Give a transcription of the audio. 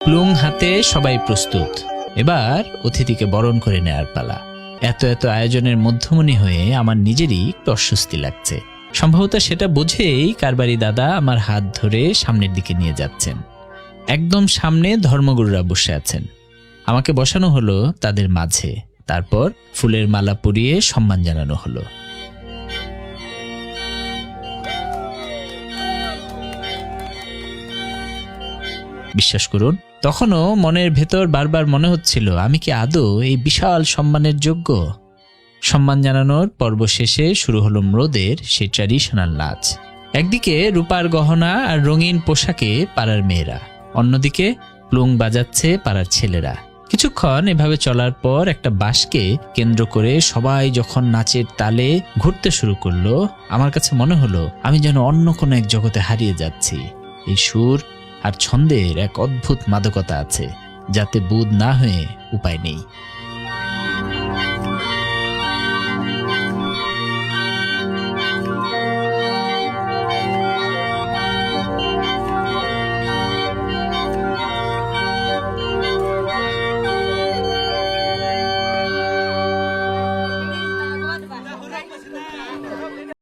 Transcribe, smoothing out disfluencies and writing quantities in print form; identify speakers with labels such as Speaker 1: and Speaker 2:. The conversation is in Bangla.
Speaker 1: প্লুং হাতে সবাই প্রস্তুত। এবার অতিথিকে বরণ করে নেয়ার পালা। এত এত আয়োজনের মধ্যমণি হয়ে আমার নিজেরই একটু অস্বস্তি লাগছে। সম্ভবত সেটা বুঝেই কারবারি দাদা আমার হাত ধরে সামনের দিকে নিয়ে যাচ্ছেন। একদম সামনে ধর্মগুরুরা বসে আছেন। আমাকে বসানো হলো তাদের মাঝে। তারপর ফুলের মালা পরিয়ে সম্মান জানানো হলো। বিশ্বাস করুন, তখনও মনের ভেতর বারবার মনে হচ্ছিল, আমি কি আদৌ এই বিশাল সম্মানের যোগ্য? সম্মান জানানোর পর্ব শেষে শুরু হলো ম্রোদের সেই ট্র্যাডিশনাল নাচ। একদিকে রূপার গহনা আর রঙিন পোশাকে পাড়ার মেয়েরা, অন্যদিকে প্লুং বাজাচ্ছে পাড়ার ছেলেরা। কিছুক্ষণ এভাবে চলার পর একটা বাঁশকে কেন্দ্র করে সবাই যখন নাচের তালে ঘুরতে শুরু করলো, আমার কাছে মনে হলো আমি যেন অন্য কোনো এক জগতে হারিয়ে যাচ্ছি। এই সুর আর ছন্দের এক অদ্ভুত মাদকতা আছে, যাতে বুঁদ না হয়ে উপায় নেই।